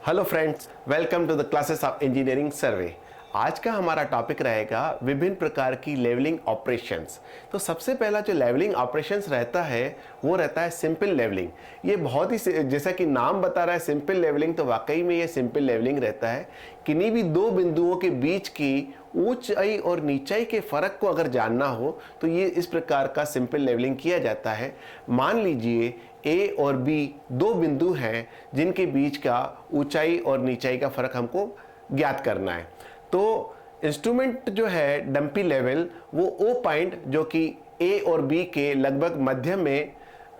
Hello friends, welcome to the classes of engineering survey. आज का हमारा टॉपिक रहेगा विभिन्न प्रकार की लेवलिंग ऑपरेशंस। तो सबसे पहला जो लेवलिंग ऑपरेशंस रहता है वो रहता है सिंपल लेवलिंग। ये बहुत ही जैसा कि नाम बता रहा है सिंपल लेवलिंग, तो वाकई में ये सिंपल लेवलिंग रहता है। किन्हीं भी दो बिंदुओं के बीच की ऊंचाई और नीचाई के फर्क को अगर जानना हो तो ये इस प्रकार का सिंपल लेवलिंग किया जाता है। मान लीजिए ए और बी दो बिंदु हैं जिनके बीच का ऊंचाई और नीचाई का फर्क हमको ज्ञात करना है। तो इंस्ट्रूमेंट जो है डंपी लेवल वो ओ पॉइंट जो कि ए और बी के लगभग मध्य में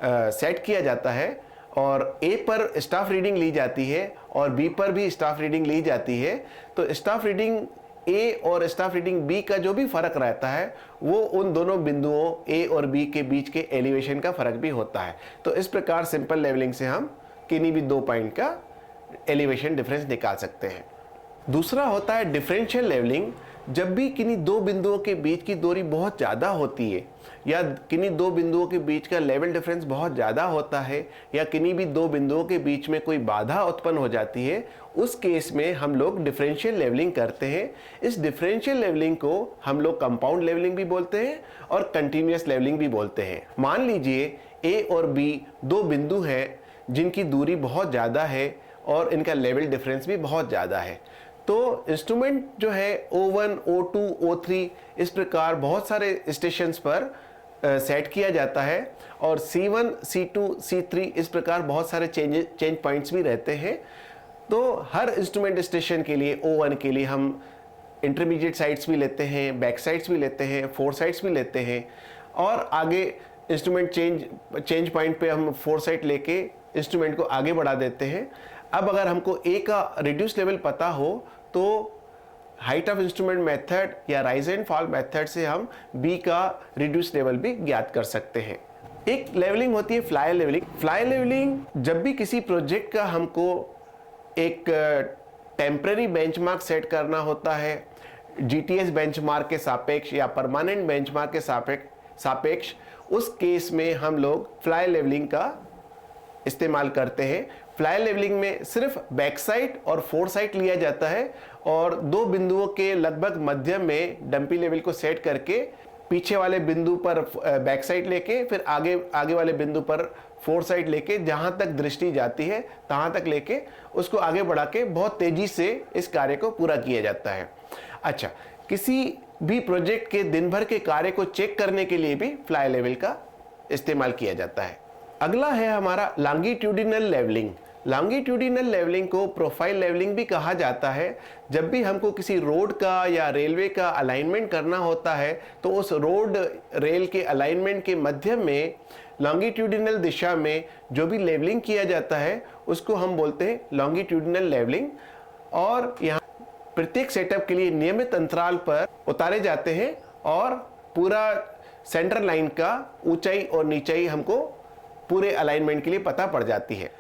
सेट किया जाता है और ए पर स्टाफ रीडिंग ली जाती है और बी पर भी स्टाफ रीडिंग ली जाती है। तो स्टाफ रीडिंग ए और स्टाफ रीडिंग बी का जो भी फर्क रहता है वो उन दोनों बिंदुओं ए और बी के बीच के एलिवेशन का फर्क भी होता है। तो इस प्रकार सिंपल लेवलिंग से हम किन्हीं भी दो पॉइंट का एलिवेशन डिफरेंस निकाल सकते हैं। दूसरा होता है डिफरेंशियल लेवलिंग। जब भी किन्हीं दो बिंदुओं के बीच की दूरी बहुत ज़्यादा होती है या किन्हीं दो बिंदुओं के बीच का लेवल डिफरेंस बहुत ज़्यादा होता है या किन्हीं भी दो बिंदुओं के बीच में कोई बाधा उत्पन्न हो जाती है, उस केस में हम लोग डिफरेंशियल लेवलिंग करते हैं। इस डिफरेंशियल लेवलिंग को हम लोग कंपाउंड लेवलिंग भी बोलते हैं और कंटिन्यूअस लेवलिंग भी बोलते हैं। मान लीजिए ए और बी दो बिंदु हैं जिनकी दूरी बहुत ज़्यादा है और इनका लेवल डिफरेंस भी बहुत ज़्यादा है। तो इंस्ट्रूमेंट जो है O1, O2, O3 इस प्रकार बहुत सारे स्टेशंस पर सेट किया जाता है और C1, C2, C3 इस प्रकार बहुत सारे चेंज पॉइंट्स भी रहते हैं। तो हर इंस्ट्रूमेंट स्टेशन के लिए O1 के लिए हम इंटरमीडिएट साइड्स भी लेते हैं, बैक साइड्स भी लेते हैं, फोर साइड्स भी लेते हैं और आगे इंस्ट्रूमेंट चेंज पॉइंट पे हम फोर साइड लेके इंस्ट्रूमेंट को आगे बढ़ा देते हैं। अब अगर हमको ए का रिड्यूस लेवल पता हो तो हाइट ऑफ इंस्ट्रूमेंट मेथड या राइज एंड फॉल मेथड से हम बी का रिड्यूस लेवल भी ज्ञात कर सकते हैं। एक लेवलिंग होती है फ्लाई लेवलिंग। फ्लाई लेवलिंग जब भी किसी प्रोजेक्ट का हमको एक टेम्पररी बेंचमार्क सेट करना होता है जीटीएस बेंचमार्क के सापेक्ष या परमानेंट बेंचमार्क के सापेक्ष, उस केस में हम लोग फ्लाई लेवलिंग का इस्तेमाल करते हैं। फ्लाई लेवलिंग में सिर्फ बैक साइड और फोर साइड लिया जाता है और दो बिंदुओं के लगभग मध्य में डंपी लेवल को सेट करके पीछे वाले बिंदु पर बैक साइड लेके फिर आगे वाले बिंदु पर फोर साइड लेके जहां तक दृष्टि जाती है तहां तक लेके उसको आगे बढ़ा के बहुत तेजी से इस कार्य को पूरा किया जाता है। अच्छा, किसी भी प्रोजेक्ट के दिन भर के कार्य को चेक करने के लिए भी फ्लाई लेवल का इस्तेमाल किया जाता है। अगला है हमारा लॉन्गिट्यूडिनल लेवलिंग। लॉन्गिट्यूडिनल लेवलिंग को प्रोफाइल लेवलिंग भी कहा जाता है। जब भी हमको किसी रोड का या रेलवे का अलाइनमेंट करना होता है तो उस रोड रेल के अलाइनमेंट के मध्य में लॉन्गिट्यूडिनल दिशा में जो भी लेवलिंग किया जाता है उसको हम बोलते हैं लॉन्गिट्यूडिनल लेवलिंग। और यहाँ प्रत्येक सेटअप के लिए नियमित अंतराल पर उतारे जाते हैं और पूरा सेंटर लाइन का ऊंचाई और नीचाई हमको पूरे अलाइनमेंट के लिए पता पड़ जाती है।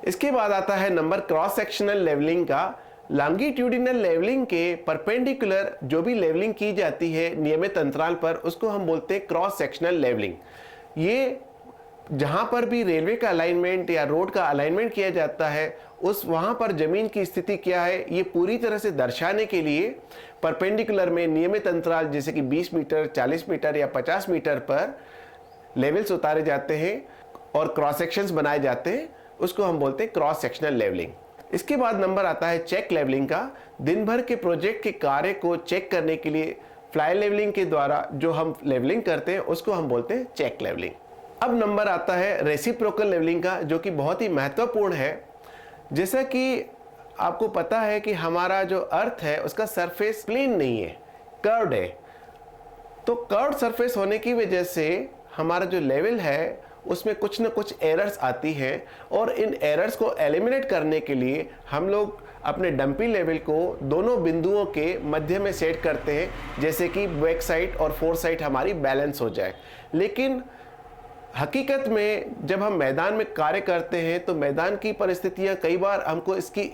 इसके बाद आता है नंबर क्रॉस सेक्शनल लेवलिंग का। लॉन्गिट्यूडिनल लेवलिंग के परपेंडिकुलर जो भी लेवलिंग की जाती है नियमित अंतराल पर उसको हम बोलते हैं क्रॉस सेक्शनल लेवलिंग। ये जहां पर भी रेलवे का अलाइनमेंट या रोड का अलाइनमेंट किया जाता है उस वहां पर जमीन की स्थिति क्या है ये पूरी तरह से दर्शाने के लिए परपेंडिकुलर में नियमित अंतराल जैसे कि 20 मीटर, 40 मीटर या 50 मीटर पर लेवल्स उतारे जाते हैं और क्रॉस सेक्शंस बनाए जाते हैं, उसको हम बोलते हैं क्रॉस सेक्शनल लेवलिंग। इसके बाद नंबर आता है चेक लेवलिंग का। दिन भर के प्रोजेक्ट के कार्य को चेक करने के लिए फ्लाई लेवलिंग के द्वारा जो हम लेवलिंग करते हैं उसको हम बोलते हैं चेक लेवलिंग। अब नंबर आता है रेसिप्रोकल लेवलिंग का, जो कि बहुत ही महत्वपूर्ण है। जैसा कि आपको पता है कि हमारा जो अर्थ है उसका सरफेस प्लेन नहीं है, कर्व्ड है। तो कर्व्ड सरफेस होने की वजह से हमारा जो लेवल है उसमें कुछ न कुछ एरर्स आती हैं और इन एरर्स को एलिमिनेट करने के लिए हम लोग अपने डंपी लेवल को दोनों बिंदुओं के मध्य में सेट करते हैं, जैसे कि बैक साइड और फोर साइड हमारी बैलेंस हो जाए। लेकिन हकीकत में जब हम मैदान में कार्य करते हैं तो मैदान की परिस्थितियां कई बार हमको इसकी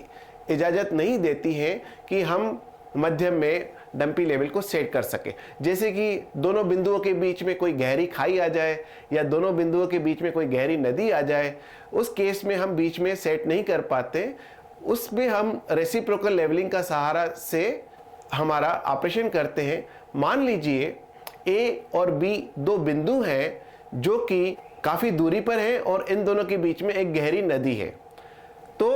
इजाज़त नहीं देती हैं कि हम मध्य में डंपी लेवल को सेट कर सके। जैसे कि दोनों बिंदुओं के बीच में कोई गहरी खाई आ जाए या दोनों बिंदुओं के बीच में कोई गहरी नदी आ जाए, उस केस में हम बीच में सेट नहीं कर पाते उसमें हम रेसिप्रोकल लेवलिंग का सहारा से हमारा ऑपरेशन करते हैं। मान लीजिए ए और बी दो बिंदु हैं जो कि काफ़ी दूरी पर हैं और इन दोनों के बीच में एक गहरी नदी है। तो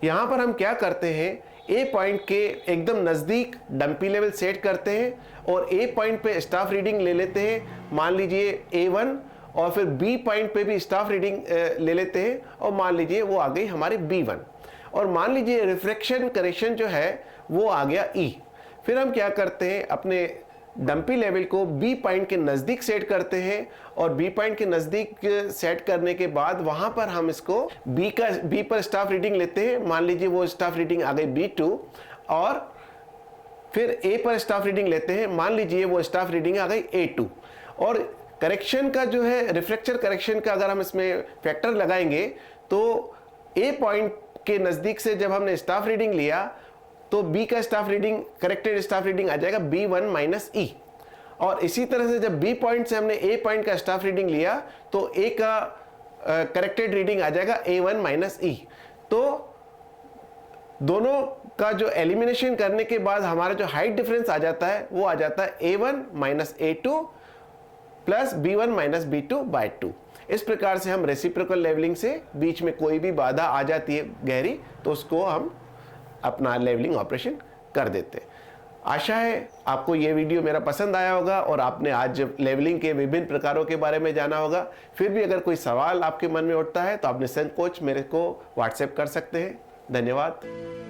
यहाँ पर हम क्या करते हैं, ए पॉइंट के एकदम नज़दीक डंपी लेवल सेट करते हैं और ए पॉइंट पे स्टाफ रीडिंग ले लेते हैं, मान लीजिए A1, और फिर बी पॉइंट पे भी स्टाफ रीडिंग ले लेते हैं और मान लीजिए वो आ गई हमारी B1, और मान लीजिए रिफ्रैक्शन करेक्शन जो है वो आ गया E। फिर हम क्या करते हैं, अपने डंपी लेवल को बी पॉइंट के नज़दीक सेट करते हैं और बी पॉइंट के नज़दीक सेट करने के बाद वहाँ पर हम इसको बी पर स्टाफ रीडिंग लेते हैं, मान लीजिए वो स्टाफ रीडिंग आ गई B2, और फिर ए पर स्टाफ रीडिंग लेते हैं, मान लीजिए वो स्टाफ रीडिंग आ गई A2। और करेक्शन का जो है रिफ्रैक्चर करेक्शन का अगर हम इसमें फैक्टर लगाएंगे तो ए पॉइंट के नज़दीक से जब हमने स्टाफ रीडिंग लिया तो बी का staff reading, corrected staff reading आ जाएगा B1 माइनस E। और इसी तरह से जब बी पॉइंट से हमने ए पॉइंट का स्टाफ रीडिंग लिया तो ए का करेक्टेड रीडिंग आ जाएगा A1 माइनस E। तो दोनों का जो एलिमिनेशन करने के बाद हमारा जो हाइट डिफरेंस आ जाता है वो आ जाता है A1 minus A2 plus B1 minus B2 bye 2। इस प्रकार से हम रेसिप्रोकल लेवलिंग से बीच में कोई भी बाधा आ जाती है गहरी तो उसको हम अपना लेवलिंग ऑपरेशन कर देते हैं। आशा है आपको ये वीडियो मेरा पसंद आया होगा और आपने आज लेवलिंग के विभिन्न प्रकारों के बारे में जाना होगा। फिर भी अगर कोई सवाल आपके मन में उठता है तो आप निसंकोच मेरे को व्हाट्सएप कर सकते हैं। धन्यवाद।